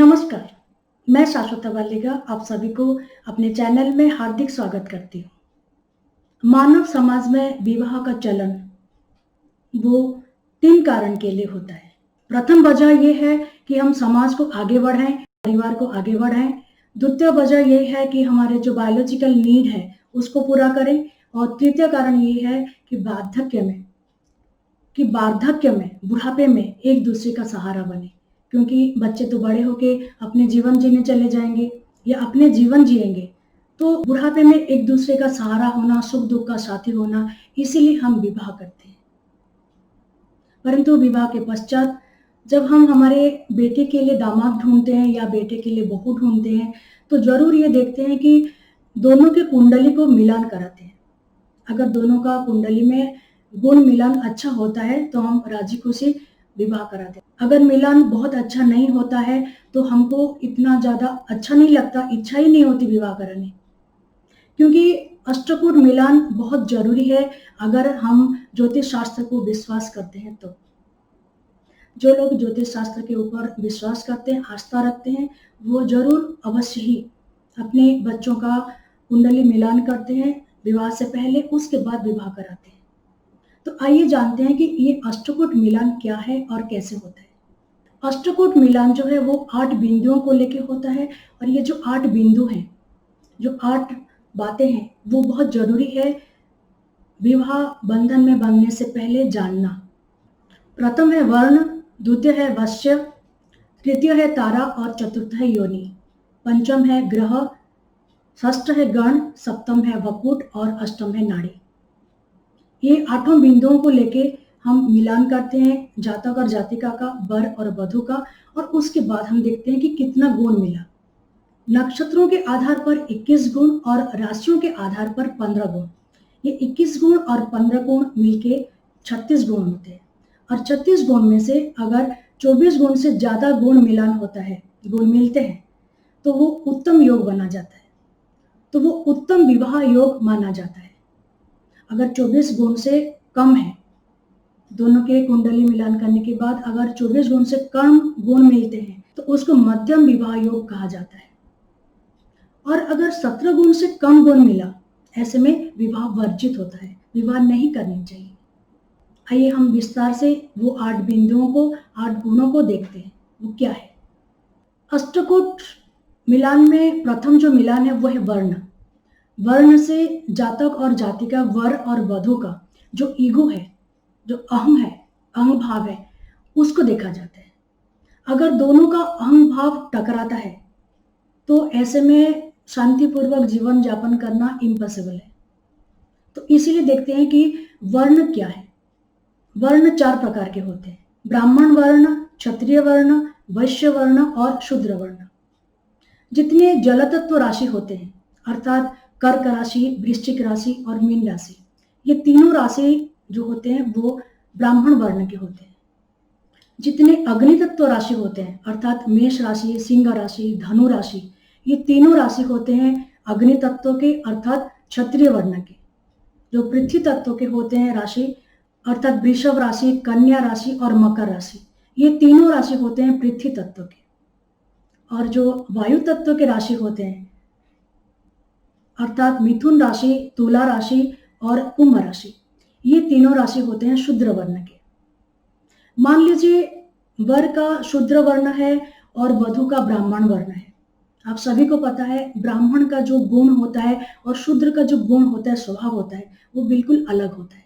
नमस्कार, मैं शाश्वता वालिगा आप सभी को अपने चैनल में हार्दिक स्वागत करती हूँ। मानव समाज में विवाह का चलन वो 3 कारण के लिए होता है। प्रथम वजह ये है कि हम समाज को आगे बढ़ाएँ, परिवार को आगे बढ़ाएँ। द्वितीय वजह ये है कि हमारे जो बायोलॉजिकल नीड है उसको पूरा करें और तृतीय कारण ये है कि वार्धक्य में, बुढ़ापे में एक दूसरे का सहारा बने। क्योंकि बच्चे तो बड़े होके अपने जीवन जीने चले जाएँगे या अपने जीवन जिएँगे। तो बुढ़ापे में एक दूसरे का सहारा होना, सुख-दुःख का साथी होना, इसीलिए हम विवाह करते हैं। परंतु विवाह के पश्चात जब हम हमारे बेटे के लिए दामाद ढूँढते हैं या बेटे के लिए बहू ढूँढते हैं, तो ज़रूर ये देखते हैं कि दोनों के कुंडली को मिलान कराते हैं। अगर दोनों का कुंडली में गुण मिलान अच्छा होता है, तो हम राज़ी-खुशी विवाह कराते हैं। अगर मिलान बहुत अच्छा नहीं होता है, तो हमको इतना ज़्यादा अच्छा नहीं लगता, इच्छा ही नहीं होती विवाह कराने। क्योंकि अष्टकूट मिलान बहुत ज़रूरी है, अगर हम ज्योतिष शास्त्र को विश्वास करते हैं तो। जो लोग ज्योतिष शास्त्र के ऊपर विश्वास करते हैं, आस्था रखते हैं, वो ज़रूर अवश्य ही अपने बच्चों का कुंडली मिलान करते हैं विवाह से पहले, उसके बाद विवाह कराते हैं। तो आइए जानते हैं कि ये अष्टकूट मिलान क्या है और कैसे होता है। अष्टकूट मिलान जो है वो 8 बिंदुओं को लेके होता है और ये जो 8 बिंदु हैं, जो 8 बातें हैं, वो बहुत ज़रूरी है विवाह बंधन में बंधने से पहले जानना। प्रथम है वर्ण, द्वितीय है वश्य, तृतीय है तारा और चतुर्थ है योनि। पंचम है ग्रह, षष्ठ है गण, सप्तम है वपुट और अष्टम है नाड़ी। ये 8 बिंदुओं को लेके हम मिलान करते हैं जातक और जातिका का, वर और वधू का, और उसके बाद हम देखते हैं कि कितना गुण मिला। नक्षत्रों के आधार पर 21 गुण और राशियों के आधार पर 15 गुण। ये 21 गुण और 15 गुण मिलके 36 गुण होते हैं और 36 गुण में से अगर 24 गुण से ज़्यादा गुण मिलान होता है, गुण मिलते हैं, तो वो उत्तम योग बना जाता है, तो वो उत्तम विवाह योग माना जाता है। अगर 24 गुण से कम है, दोनों के कुंडली मिलान करने के बाद अगर 24 गुण से कम गुण मिलते हैं, तो उसको मध्यम विवाह योग कहा जाता है। और अगर 17 गुण से कम गुण मिला, ऐसे में विवाह वर्जित होता है, विवाह नहीं करनी चाहिए। आइए हम विस्तार से वो 8 बिंदुओं को, 8 गुणों को देखते हैं, वो क्या है। अष्टकूट मिलान में प्रथम जो मिलान है वो है वर्ण। वर्ण से जातक और जातिका, वर और वधू का जो ईगो है, जो अहम है, अहम भाव है, उसको देखा जाता है। अगर दोनों का अहम भाव टकराता है, तो ऐसे में शांतिपूर्वक जीवन यापन करना इम्पॉसिबल है। तो इसीलिए देखते हैं कि वर्ण क्या है। वर्ण 4 प्रकार के होते हैं: ब्राह्मण वर्ण, क्षत्रिय वर्ण, वैश्य वर्ण और शूद्र वर्ण। जितने जलतत्व राशि होते हैं, अर्थात कर्क राशि, वृश्चिक राशि और मीन राशि, ये तीनों राशि जो होते हैं वो ब्राह्मण वर्ण के होते हैं। जितने अग्नि तत्व राशि होते हैं, अर्थात मेष राशि, सिंह राशि, धनु राशि, ये तीनों राशि होते हैं अग्नि तत्व के, अर्थात क्षत्रिय वर्ण के। जो पृथ्वी तत्व के होते हैं राशि, अर्थात वृषभ राशि, कन्या राशि और मकर राशि, ये तीनों राशि होते हैं पृथ्वी तत्व के। और जो वायु तत्व के राशि होते हैं, अर्थात मिथुन राशि, तुला राशि और कुंभ राशि, ये तीनों राशि होते हैं शूद्र वर्ण के। मान लीजिए वर का शूद्र वर्ण है और वधू का ब्राह्मण वर्ण है। आप सभी को पता है ब्राह्मण का जो गुण होता है और शूद्र का जो गुण होता है, स्वभाव होता है, वो बिल्कुल अलग होता है।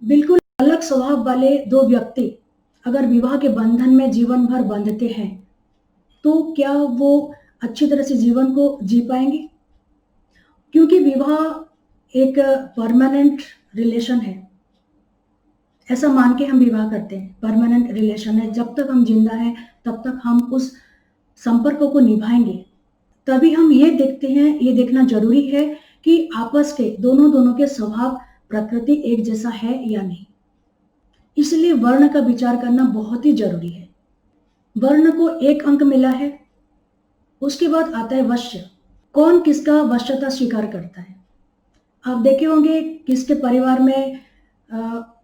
बिल्कुल अलग स्वभाव वाले 2 व्यक्ति अगर विवाह के बंधन में जीवन भर बंधते हैं, तो क्या वो अच्छी तरह से जीवन को जी पाएंगे? क्योंकि विवाह एक परमानेंट रिलेशन है, ऐसा मान के हम विवाह करते हैं। परमानेंट रिलेशन है, जब तक हम जिंदा हैं तब तक हम उस संपर्क को निभाएंगे। तभी हम ये देखते हैं, ये देखना जरूरी है कि आपस के दोनों के स्वभाव, प्रकृति एक जैसा है या नहीं। इसलिए वर्ण का विचार करना बहुत ही जरूरी है। वर्ण को 1 अंक मिला है। उसके बाद आता है वश्य। कौन किसका वश्यता स्वीकार करता है। आप देखे होंगे किसके परिवार में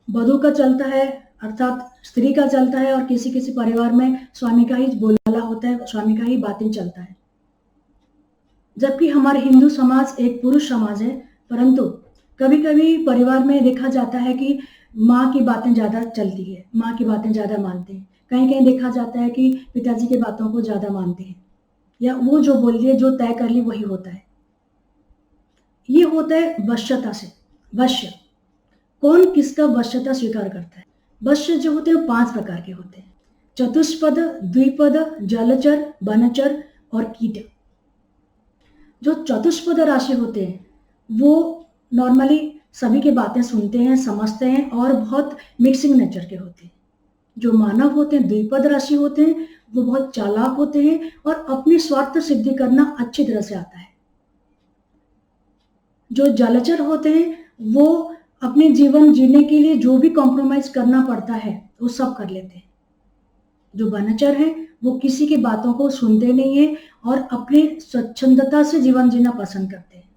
वधू का चलता है अर्थात स्त्री का चलता है और किसी किसी परिवार में स्वामी का ही बोलबाला होता है, स्वामी का ही बातें चलता है। जबकि हमारे हिंदू समाज एक पुरुष समाज है, परंतु कभी-कभी परिवार में देखा जाता है कि माँ की बातें ज़्यादा चलती है, माँ की बातें ज़्यादा मानते हैं। कहीं-कहीं देखा जाता है कि पिताजी की बातों को ज़्यादा मानते हैं या वो जो बोल दिए, जो तय कर ली वही होता है। ये होता है वश्यता से। वश्य, कौन किसका वश्यता स्वीकार करता है? वश्य जो होते हैं 5 प्रकार के होते हैं। चतुष्पद, द्विपद, जलचर, वनचर और कीट। जो चतुष्पद राशि होते हैं, वो नॉर्मली सभी की बातें सुनते हैं, समझते हैं और बहुत मिक्सिंग नेचर के होते हैं। जो मानव होते हैं, द्विपद राशि होते हैं, वो बहुत चालाक होते हैं और अपनी स्वार्थ सिद्धि करना अच्छी तरह से आता है। जो जलचर होते हैं, वो अपने जीवन जीने के लिए जो भी कॉम्प्रोमाइज़ करना पड़ता है, वो सब कर लेते हैं। जो वनचर हैं, वो किसी की बातों को सुनते नहीं हैं और अपनी स्वच्छंदता से जीवन जीना पसंद करते हैं।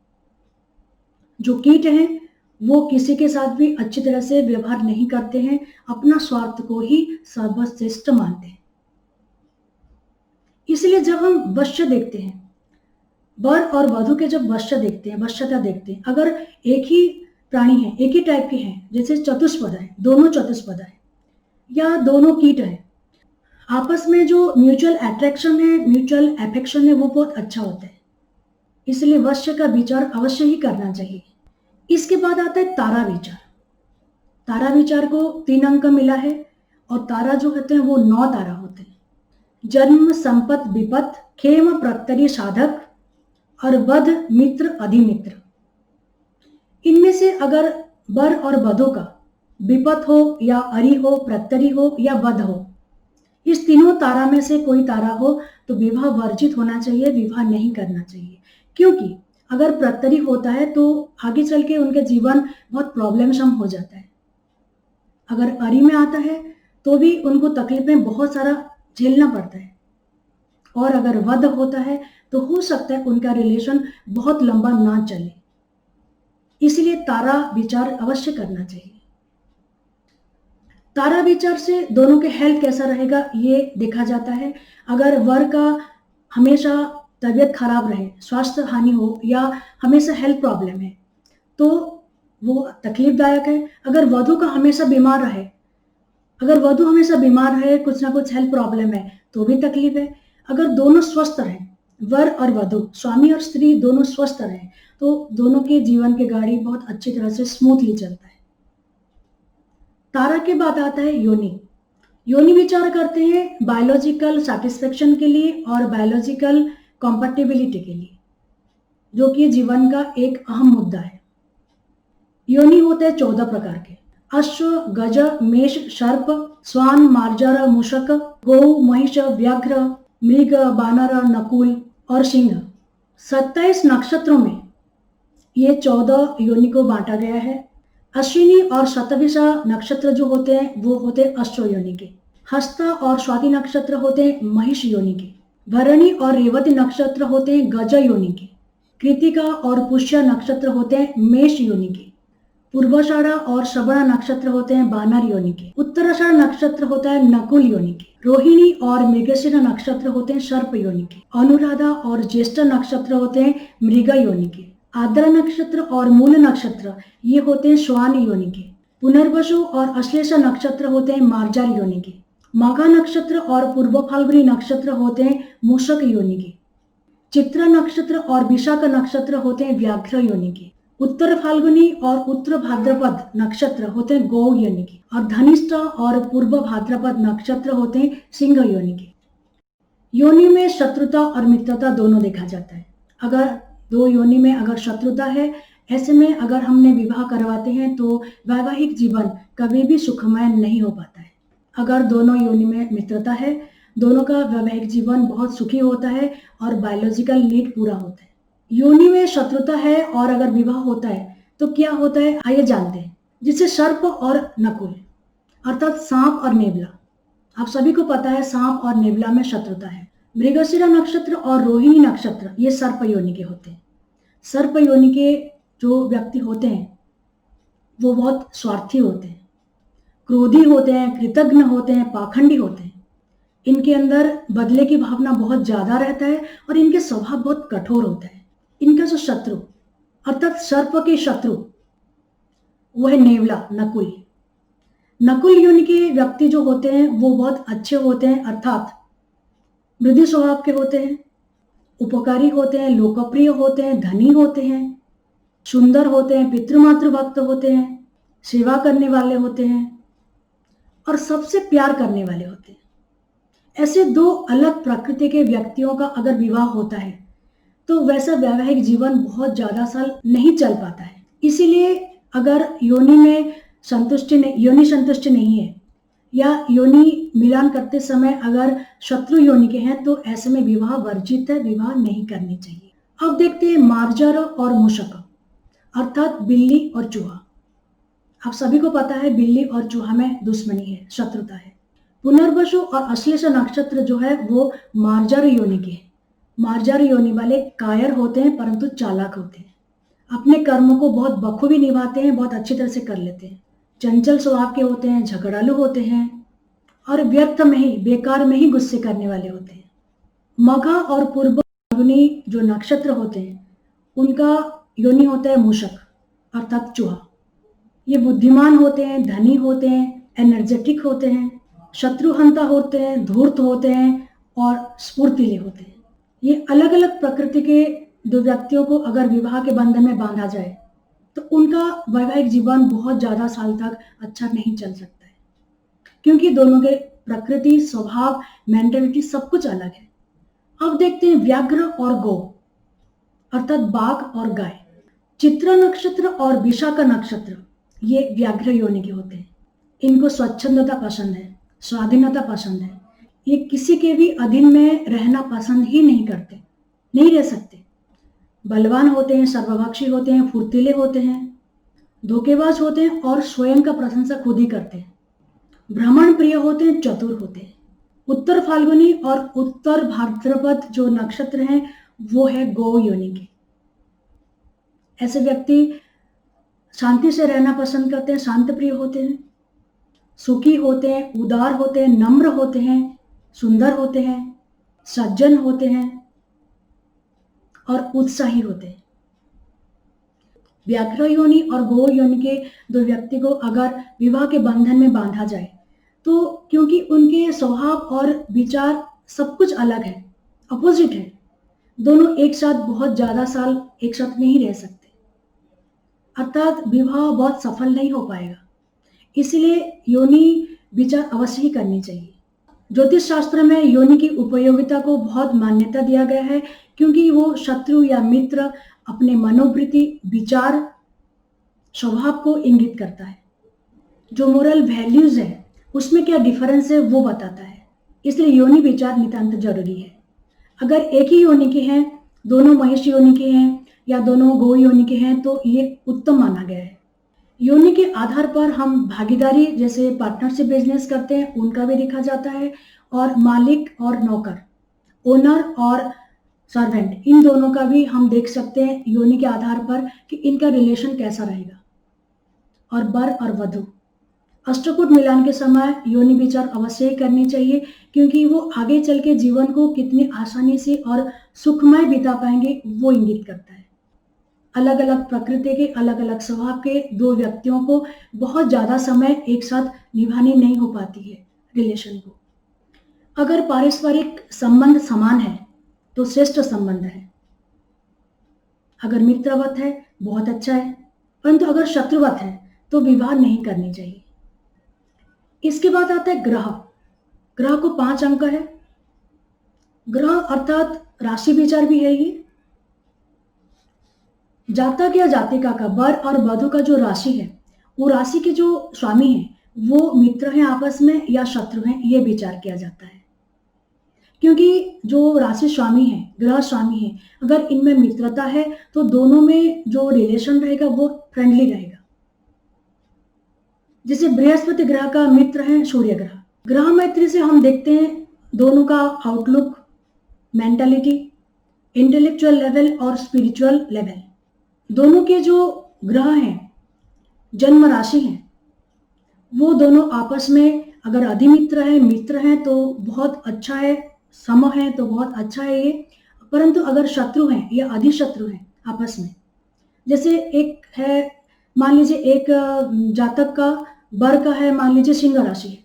जो कीट हैं, वो किसी के साथ भी अच्छी तरह से व्यवहार नहीं करते हैं, अपना स्वार्थ को ही सर्वश्रेष्ठ मानते हैं। इसलिए जब हम वश्य देखते हैं, वर और वधू के जब वश्य देखते हैं, वश्यता देखते हैं, अगर एक ही प्राणी है, एक ही टाइप के हैं, जैसे चतुष्पद है, दोनों चतुष्पद है या दोनों कीट है, आपस में जो म्यूचुअल अट्रैक्शन है, म्यूचुअल अफेक्शन है, वो बहुत अच्छा होता है। इसलिए वश्य का विचार अवश्य ही करना चाहिए। इसके बाद आता है तारा विचार। तारा विचार को 3 अंक मिला है और तारा जो होते हैं वो 9 तारा होते हैं। जन्म, संपत, विपत, खेम, प्रत्यरि, साधक और वध, मित्र, अधिमित्र। इनमें से अगर वर और वधू का विपत हो या अरि हो, प्रत्यरि हो या वध हो, इस तीनों तारा में से कोई तारा हो तो विवाह वर्जित होना चाहिए, विवाह नहीं करना चाहिए। क्योंकि अगर प्रत्यरि होता है तो आगे चल के उनके जीवन बहुत प्रॉब्लमसम हो जाता है। अगर अरि में आता है तो भी उनको तकलीफें बहुत सारा झेलना पड़ता है और अगर वध होता है तो हो सकता है उनका रिलेशन बहुत लंबा ना चले। इसलिए तारा विचार अवश्य करना चाहिए। तारा विचार से दोनों के हेल्थ कैसा रहेगा ये देखा जाता है। अगर वर का हमेशा तबीयत खराब रहे, स्वास्थ्य हानि हो या हमेशा हेल्थ प्रॉब्लम है तो वो तकलीफदायक है। अगर वधू का हमेशा बीमार रहे, अगर वधू हमेशा बीमार है, कुछ ना कुछ हेल्थ प्रॉब्लम है तो भी तकलीफ है। अगर दोनों स्वस्थ रहें, वर और वधू, स्वामी और स्त्री दोनों स्वस्थ रहें तो दोनों के जीवन की गाड़ी बहुत अच्छी तरह से स्मूथली चलता है। तारा के बाद आता है योनि। योनि विचार करते हैं बायोलॉजिकल सैटिस्फैक्शन के लिए और बायोलॉजिकल कंपैटिबिलिटी के लिए, जो कि जीवन का एक अहम मुद्दा है। योनि होते हैं 14 प्रकार के। अश्व, गज, मेष, सर्प, स्वान, मार्जार, मूषक, गौ, महिष, व्याघ्र, मृग, बानर, नकुल और सिंह। 27 नक्षत्रों में ये 14 योनि को बांटा गया है। अश्विनी और शतभिषा नक्षत्र जो होते हैं वो होते हैं अश्व योनि के। हस्ता और स्वाति नक्षत्र होते हैं महिष योनि के। भरणी और रेवती नक्षत्र होते हैं गज योनि के। कृतिका और पुष्य नक्षत्र होते हैं मेष योनि के। पूर्वाषाढ़ा और श्रवण नक्षत्र होते हैं बानर योनि के। उत्तराषाढ़ नक्षत्र होता है नकुल योनि के। रोहिणी और मृगशिरा नक्षत्र होते हैं सर्प योनि के। अनुराधा और ज्येष्ठ नक्षत्र होते हैं मृग योनि के। आद्रा नक्षत्र और मूल नक्षत्र ये होते हैं श्वान योनि के। पुनर्वसु और अश्लेषा नक्षत्र होते हैं मार्जार योनि के। माघा नक्षत्र और पूर्व फाल्गुनी नक्षत्र होते हैं मूषक योनि के। चित्रा नक्षत्र और विशाख नक्षत्र होते हैं व्याघ्र योनि के। उत्तर फाल्गुनी और उत्तर भाद्रपद नक्षत्र होते हैं गौ योनि के और धनिष्ठा और पूर्व भाद्रपद नक्षत्र होते हैं सिंह योनि के। योनि में शत्रुता और मित्रता दोनों देखा जाता है। अगर दो योनि में अगर शत्रुता है, ऐसे में अगर हमने विवाह करवाते हैं तो वैवाहिक जीवन कभी भी सुखमय नहीं हो पाता है। अगर दोनों योनि में मित्रता है, दोनों का वैवाहिक जीवन बहुत सुखी होता है और बायोलॉजिकल नीड पूरा होता है। योनि में शत्रुता है और अगर विवाह होता है तो क्या होता है आइए जानते हैं। जिससे सर्प और नकुल अर्थात सांप और नेवला, आप सभी को पता है सांप और नेवला में शत्रुता है। मृगशिरा नक्षत्र और रोहिणी नक्षत्र ये सर्प योनि के होते हैं। सर्प योनि के जो व्यक्ति होते हैं वो बहुत स्वार्थी होते हैं, क्रोधी होते हैं, कृतज्ञ होते हैं, पाखंडी होते हैं। इनके अंदर बदले की भावना बहुत ज़्यादा रहता है और इनके स्वभाव बहुत कठोर होता है। इनका जो शत्रु अर्थात सर्प के शत्रु वो है नेवला, नकुल। नकुल योनि के व्यक्ति जो होते हैं वो बहुत अच्छे होते हैं, अर्थात मृदु स्वभाव के होते हैं, उपकारी होते हैं, लोकप्रिय होते हैं, धनी होते हैं, सुंदर होते हैं, पितृमातृ भक्त होते हैं, सेवा करने वाले होते हैं और सबसे प्यार करने वाले होते हैं। ऐसे दो अलग प्रकृति के व्यक्तियों का अगर विवाह होता है तो वैसा वैवाहिक जीवन बहुत ज्यादा साल नहीं चल पाता है। इसीलिए अगर योनि संतुष्ट नहीं है या योनि मिलान करते समय अगर शत्रु योनि के हैं तो ऐसे में विवाह वर्जित है, विवाह नहीं करनी चाहिए। अब देखते हैं मार्जर और मूषक अर्थात बिल्ली और चूहा। आप सभी को पता है बिल्ली और चूहा में दुश्मनी है, शत्रुता है। पुनर्वसु और अश्लेषा नक्षत्र जो है वो मार्जर योनि के हैं। मार्जर योनि वाले कायर होते हैं परंतु चालाक होते हैं, अपने कर्मों को बहुत बखूबी निभाते हैं, बहुत अच्छी तरह से कर लेते हैं, चंचल स्वभाव के होते हैं, झगड़ालू होते हैं और व्यर्थ में ही, बेकार में ही गुस्से करने वाले होते हैं। मघा और पूर्व फाल्गुनी जो नक्षत्र होते हैं उनका योनि होता है मूषक अर्थात चूहा। ये बुद्धिमान होते हैं, धनी होते हैं, एनर्जेटिक होते हैं, शत्रुहंता होते हैं, धूर्त होते हैं और स्फूर्तिले होते हैं। ये अलग अलग प्रकृति के दो व्यक्तियों को अगर विवाह के बंधन में बांधा जाए तो उनका वैवाहिक जीवन बहुत ज्यादा साल तक अच्छा नहीं चल सकता है, क्योंकि दोनों के प्रकृति, स्वभाव, मेंटालिटी सब कुछ अलग है। अब देखते हैं व्याघ्र और गौ अर्थात बाघ और गाय। चित्रा नक्षत्र और विशाखा नक्षत्र ये व्याघ्र योनि के होते हैं। इनको स्वच्छंदता पसंद है, स्वाधीनता पसंद है। ये किसी के भी अधीन में रहना पसंद ही नहीं करते, नहीं रह सकते। बलवान होते हैं, सर्वभक्षी होते हैं, फुर्तीले होते हैं, धोखेबाज होते हैं और स्वयं का प्रशंसा खुद ही करते हैं। भ्रमण प्रिय होते हैं, चतुर होते हैं। उत्तर फाल्गुनी और उत्तर भाद्रपद जो नक्षत्र हैं वो है गौ योनि के। ऐसे व्यक्ति शांति से रहना पसंद करते हैं, शांत प्रिय होते हैं, सुखी होते हैं, उदार होते हैं, नम्र होते हैं, सुंदर होते हैं, सज्जन होते हैं और उत्साही होते हैं। व्याघ्र योनि और गौ योनि के दो व्यक्ति को अगर विवाह के बंधन में बांधा जाए तो क्योंकि उनके स्वभाव और विचार सब कुछ अलग है, अपोजिट है, दोनों एक साथ बहुत ज्यादा साल एक साथ नहीं रह सकते, अर्थात विवाह बहुत सफल नहीं हो पाएगा। इसलिए योनि विचार अवश्य ही करनी चाहिए। ज्योतिष शास्त्र में योनि की उपयोगिता को बहुत मान्यता दिया गया है, क्योंकि वो शत्रु या मित्र अपने मनोवृत्ति, विचार, स्वभाव को इंगित करता है। जो मोरल वैल्यूज है उसमें क्या डिफरेंस है वो बताता है। इसलिए योनि विचार नितांत जरूरी है। अगर एक ही योनि के हैं, दोनों महेश योनि के हैं या दोनों गौ योनि के हैं तो ये उत्तम माना गया है। योनि के आधार पर हम भागीदारी जैसे पार्टनरशिप बिजनेस करते हैं उनका भी देखा जाता है, और मालिक और नौकर, ओनर और सर्वेंट, इन दोनों का भी हम देख सकते हैं योनि के आधार पर कि इनका रिलेशन कैसा रहेगा। और वर और वधू, अष्टकूट मिलान के समय योनि विचार अवश्य ही करनी चाहिए, क्योंकि वो आगे चल के जीवन को कितनी आसानी से और सुखमय बिता पाएंगे वो इंगित करता है। अलग अलग प्रकृति के, अलग अलग स्वभाव के दो व्यक्तियों को बहुत ज्यादा समय एक साथ निभानी नहीं हो पाती है रिलेशन को। अगर पारस्परिक संबंध समान है तो श्रेष्ठ संबंध है। अगर मित्रवत है बहुत अच्छा है, परंतु अगर शत्रुवत है तो विवाह नहीं करनी चाहिए। इसके बाद आता है ग्रह। ग्रह को 5 अंक है। ग्रह अर्थात राशि विचार भी है। ये जातक या जातिका का, वर और वधू का जो राशि है वो राशि के जो स्वामी हैं वो मित्र हैं आपस में या शत्रु हैं, ये विचार किया जाता है। क्योंकि जो राशि स्वामी है, ग्रह स्वामी है, अगर इनमें मित्रता है तो दोनों में जो रिलेशन रहेगा वो फ्रेंडली रहेगा। जैसे बृहस्पति ग्रह का मित्र है सूर्य ग्रह। ग्रह मैत्री से हम देखते हैं दोनों का आउटलुक, मेंटालिटी, इंटेलेक्चुअल लेवल और स्पिरिचुअल लेवल, दोनों के जो ग्रह हैं, जन्म राशि हैं, वो दोनों आपस में अगर अधिमित्र है, मित्र हैं तो बहुत अच्छा है, सम है तो बहुत अच्छा है ये। परंतु अगर शत्रु हैं या अधिशत्रु हैं आपस में, जैसे एक है, मान लीजिए एक जातक का बर का है, मान लीजिए सिंह राशि है,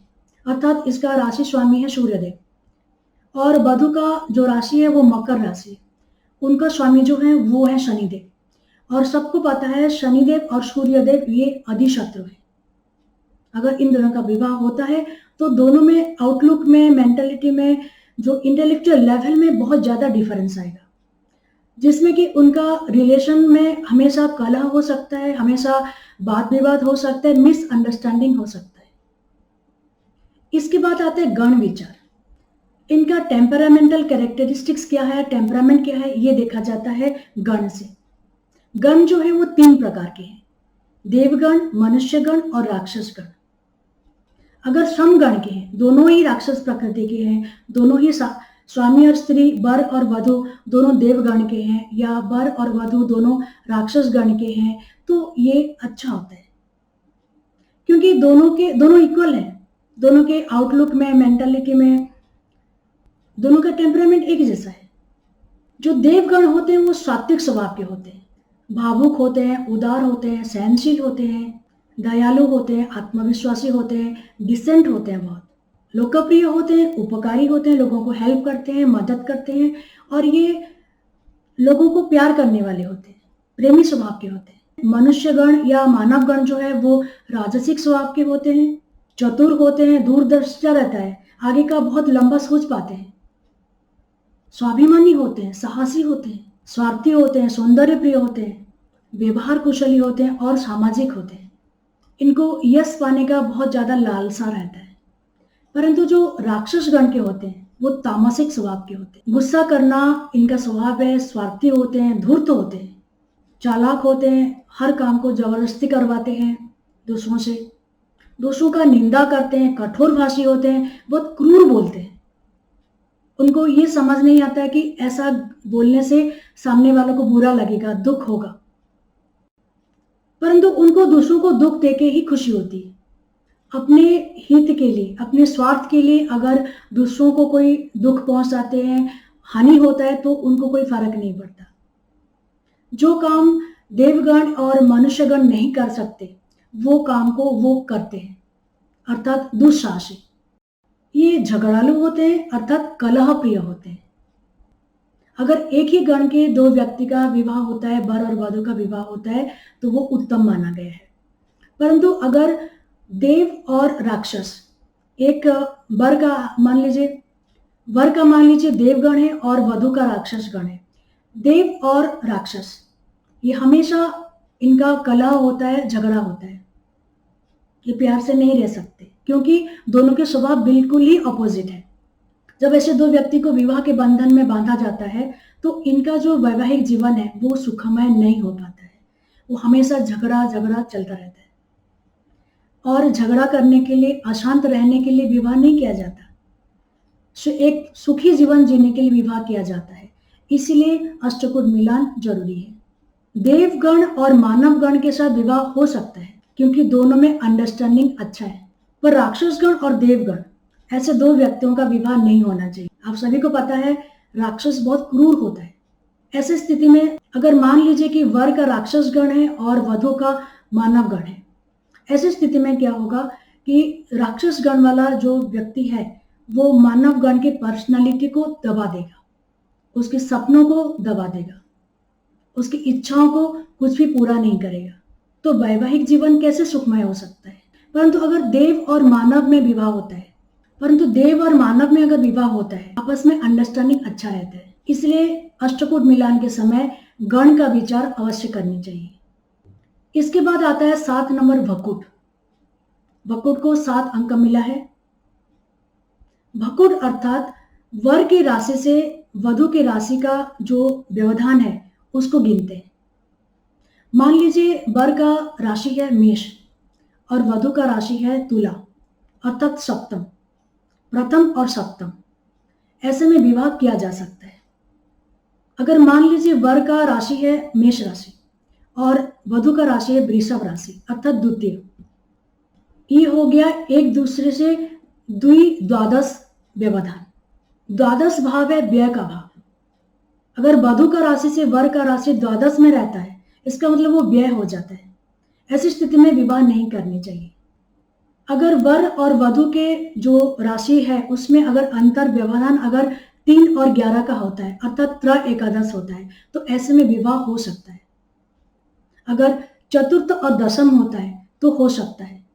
अर्थात इसका राशि स्वामी है सूर्यदेव, और वधु का जो राशि है वो मकर राशि है, उनका स्वामी जो है वो है शनिदेव। और सबको पता है शनिदेव और सूर्यदेव ये अधिशत्रु है। अगर इन दोनों का विवाह होता है तो दोनों में आउटलुक में, मेंटेलिटी में, जो इंटेलेक्चुअल लेवल में बहुत ज़्यादा डिफरेंस आएगा, जिसमें कि उनका रिलेशन में हमेशा कलह हो सकता है, हमेशा वाद विवाद हो सकता है, मिसअंडरस्टैंडिंग हो सकता है। इसके बाद आते हैं गण विचार। इनका टेम्परामेंटल कैरेक्टरिस्टिक्स क्या है, टेम्परामेंट क्या है, ये देखा जाता है गण से। गण जो है वो 3 प्रकार के हैं, देवगण, मनुष्यगण और राक्षसगण। अगर समगण के हैं, दोनों ही राक्षस प्रकृति के हैं, दोनों ही स्वामी और स्त्री, वर और वधु दोनों देवगण के हैं, या वर और वधु दोनों राक्षस गण के हैं, तो ये अच्छा होता है, क्योंकि दोनों इक्वल हैं, दोनों के आउटलुक में, मेंटालिटी में, दोनों का टेम्परामेंट एक जैसा है। जो देवगण होते हैं वो सात्विक स्वभाव के होते हैं, भावुक होते हैं, उदार होते हैं, सहनशील होते हैं, दयालु होते हैं, आत्मविश्वासी होते हैं, डिसेंट होते हैं, बहुत लोकप्रिय होते हैं, उपकारी होते हैं, लोगों को हेल्प करते हैं, मदद करते हैं, और ये लोगों को प्यार करने वाले होते हैं, प्रेमी स्वभाव के होते हैं। मनुष्यगण या मानवगण जो है वो राजसिक स्वभाव के होते हैं, चतुर होते हैं, दूरदर्शिता रहता है, आगे का बहुत लंबा सोच पाते हैं, स्वाभिमानी होते हैं, साहसी होते हैं, स्वार्थी होते हैं, सौंदर्य प्रिय होते हैं, व्यवहार कुशली होते हैं और सामाजिक होते हैं। इनको यश पाने का बहुत ज्यादा लालसा रहता है। परंतु जो राक्षस गण के होते हैं वो तामसिक स्वभाव के होते हैं, गुस्सा करना इनका स्वभाव है, स्वार्थी होते हैं, धूर्त होते हैं, चालाक होते हैं, हर काम को जबरदस्ती करवाते हैं दूसरों से, दूसरों का निंदा करते हैं, कठोर भाषी होते हैं, बहुत क्रूर बोलते हैं। उनको ये समझ नहीं आता है कि ऐसा बोलने से सामने वालों को बुरा लगेगा, दुख होगा, परंतु उनको दूसरों को दुख देके ही खुशी होती है। अपने हित के लिए, अपने स्वार्थ के लिए अगर दूसरों को कोई दुख पहुंचाते हैं, हानि होता है, तो उनको कोई फर्क नहीं पड़ता। जो काम देवगण और मनुष्यगण नहीं कर सकते वो काम को वो करते हैं, अर्थात दुस्साहसी। ये झगड़ालू होते हैं, अर्थात कलह प्रिय होते हैं। अगर एक ही गण के 2 व्यक्ति का विवाह होता है, वर और वधु का विवाह होता है, तो वो उत्तम माना गया है। परंतु अगर देव और राक्षस, एक वर का मान लीजिए देवगण है और वधु का राक्षस गण है, देव और राक्षस ये हमेशा इनका कलह होता है, झगड़ा होता है, ये प्यार से नहीं रह सकते, क्योंकि दोनों के स्वभाव बिल्कुल ही अपोजिट है। जब ऐसे 2 व्यक्ति को विवाह के बंधन में बांधा जाता है तो इनका जो वैवाहिक जीवन है वो सुखमय नहीं हो पाता है, वो हमेशा झगड़ा चलता रहता है। और झगड़ा करने के लिए, अशांत रहने के लिए विवाह नहीं किया जाता, एक सुखी जीवन जीने के लिए विवाह किया जाता है। इसलिए अष्टकूट मिलान जरूरी है। देवगण और मानवगण के साथ विवाह हो सकता है क्योंकि दोनों में अंडरस्टैंडिंग अच्छा है, पर राक्षसगण और देवगण ऐसे 2 व्यक्तियों का विवाह नहीं होना चाहिए। आप सभी को पता है राक्षस बहुत क्रूर होता है। ऐसे स्थिति में अगर मान लीजिए कि वर का राक्षस गण है और वधु का मानव गण है, ऐसी स्थिति में क्या होगा कि राक्षस गण वाला जो व्यक्ति है वो मानव गण की पर्सनालिटी को दबा देगा, उसके सपनों को दबा देगा, उसकी इच्छाओं को कुछ भी पूरा नहीं करेगा। तो वैवाहिक जीवन कैसे सुखमय हो सकता है? परंतु अगर देव और मानव में विवाह होता है, आपस में अंडरस्टैंडिंग अच्छा रहता है। इसलिए अष्टकूट मिलान के समय गण का विचार अवश्य करनी चाहिए। इसके बाद आता है 7 नंबर भकुट। भकुट को 7 अंक मिला है। भकुट अर्थात वर की राशि से वधु की राशि का जो व्यवधान है उसको गिनते हैं। मान लीजिए वर का राशि है मेष और वधु का राशि है तुला, अर्थात सप्तम, प्रथम और सप्तम, ऐसे में विवाह किया जा सकता है। अगर मान लीजिए वर का राशि है मेष राशि और वधु का राशि है वृषभ राशि, अर्थात द्वितीय, ये हो गया एक दूसरे से द्वादश व्यवधान। द्वादश भाव है व्यय का भाव। अगर वधु का राशि से वर का राशि द्वादश में रहता है, इसका मतलब वो व्यय हो जाता है। ऐसी स्थिति में विवाह नहीं करनी चाहिए। अगर वर और वधु के जो राशि है उसमें अगर अंतर व्यवधान अगर 3 और 11 का होता है, अर्थात त्र एकादश होता है, तो ऐसे में विवाह हो सकता है। अगर चतुर्थ और दशम होता है तो हो सकता है।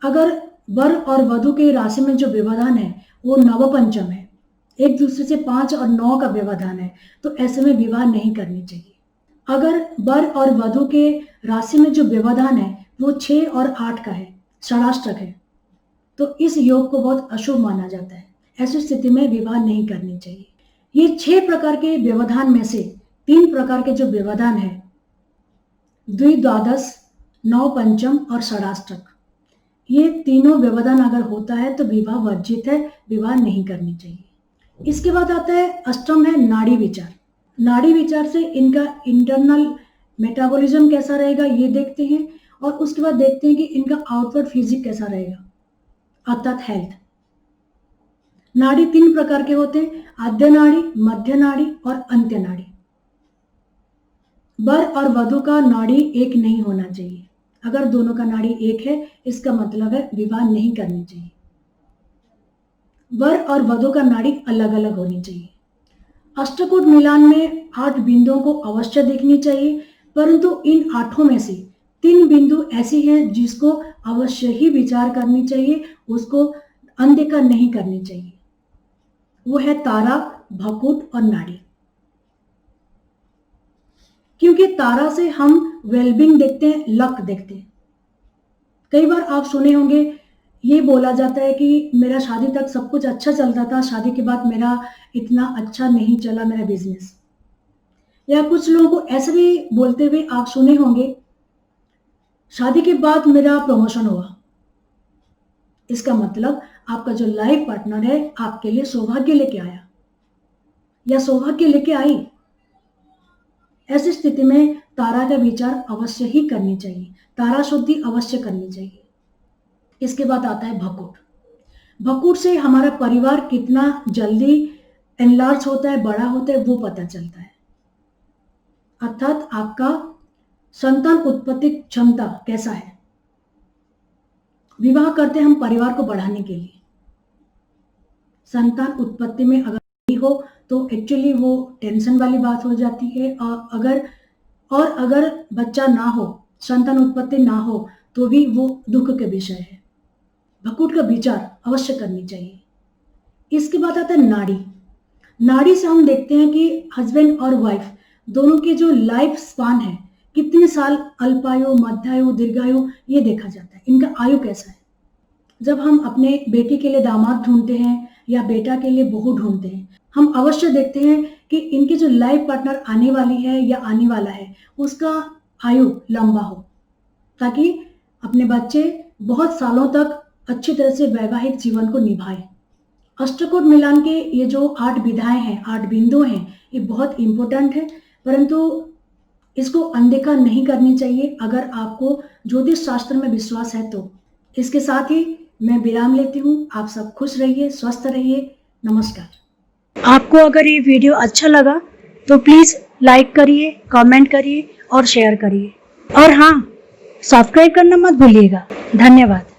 अगर वर और वधु के राशि में जो व्यवधान है वो नवपंचम है, एक दूसरे से 5 और 9 का व्यवधान है, तो ऐसे में विवाह नहीं करनी चाहिए। अगर वर और वधु के राशि में जो व्यवधान है वो 6 और 8 का है, षडाष्टक है, तो इस योग को बहुत अशुभ माना जाता है। ऐसी स्थिति में विवाह नहीं करनी चाहिए। ये 6 प्रकार के व्यवधान में से 3 प्रकार के जो व्यवधान है, द्विद्वादश, नवपंचम और षडाष्टक, ये तीनों व्यवधान अगर होता है तो विवाह वर्जित है, विवाह नहीं करनी चाहिए। इसके बाद आता है अष्टम है नाड़ी विचार। नाड़ी विचार से इनका इंटरनल मेटाबॉलिज्म कैसा रहेगा ये देखते हैं, और उसके बाद देखते हैं कि इनका आउटवर्ड फिजिक कैसा रहेगा, अर्थात हेल्थ। नाड़ी 3 प्रकार के होते हैं, आद्य नाड़ी, मध्य नाड़ी और अंत्य नाड़ी। वर और वधु का नाड़ी एक नहीं होना चाहिए। अगर दोनों का नाड़ी एक है, इसका मतलब है विवाह नहीं करनी चाहिए। वर और वधु का नाड़ी अलग अलग होनी चाहिए। अष्टकूट मिलान में 8 बिंदुओं को अवश्य देखनी चाहिए, परंतु इन 8 में से 3 बिंदु ऐसी हैं जिसको अवश्य ही विचार करनी चाहिए, उसको अनदेखा नहीं करनी चाहिए। वो है तारा, भकुट और नाड़ी। क्योंकि तारा से हम वेलबींग देखते हैं, लक देखते हैं। कई बार आप सुने होंगे ये बोला जाता है कि मेरा शादी तक सब कुछ अच्छा चलता था, शादी के बाद मेरा इतना अच्छा नहीं चला मेरा बिजनेस। या कुछ लोगों को ऐसे भी बोलते हुए आप सुने होंगे, शादी के बाद मेरा प्रमोशन हुआ। इसका मतलब आपका जो लाइफ पार्टनर है आपके लिए सौभाग्य लेके आया या सौभाग्य लेके आई। ऐसी स्थिति में तारा का विचार अवश्य ही करनी चाहिए, तारा शुद्धि अवश्य करनी चाहिए। इसके बाद आता है भकुट। भकुट से हमारा परिवार कितना जल्दी एनलार्ज होता है, बड़ा होता है, वो पता चलता है। अर्थात आपका संतान उत्पत्ति क्षमता कैसा है। विवाह करते हैं हम परिवार को बढ़ाने के लिए। संतान उत्पत्ति में अगर नहीं हो तो एक्चुअली वो टेंशन वाली बात हो जाती है, और अगर बच्चा ना हो, संतान उत्पत्ति ना हो, तो भी वो दुख के विषय है। भकुट का विचार अवश्य करनी चाहिए। इसके बाद आता है नाड़ी। नाड़ी से हम देखते हैं कि हस्बैंड और वाइफ दोनों के जो लाइफ स्पान है, कितने साल अल्पायु, मध्यायु, दीर्घायु, ये देखा जाता है। इनका आयु कैसा है। जब हम अपने बेटी के लिए दामाद ढूंढते हैं या बेटा के लिए बहू ढूंढते हैं, हम अवश्य देखते हैं कि इनके जो लाइफ पार्टनर आने वाली है या आने वाला है उसका आयु लंबा हो, ताकि अपने बच्चे बहुत सालों तक अच्छी तरह से वैवाहिक जीवन को निभाए। अष्टकूट मिलान के ये जो 8 विधाएं हैं, 8 बिंदु हैं, ये बहुत इंपॉर्टेंट है, परंतु इसको अनदेखा नहीं करनी चाहिए अगर आपको ज्योतिष शास्त्र में विश्वास है तो। इसके साथ ही मैं विराम लेती हूँ। आप सब खुश रहिए, स्वस्थ रहिए। नमस्कार। आपको अगर ये वीडियो अच्छा लगा तो प्लीज़ लाइक करिए, कमेंट करिए और शेयर करिए। और हाँ, सब्सक्राइब करना मत भूलिएगा। धन्यवाद।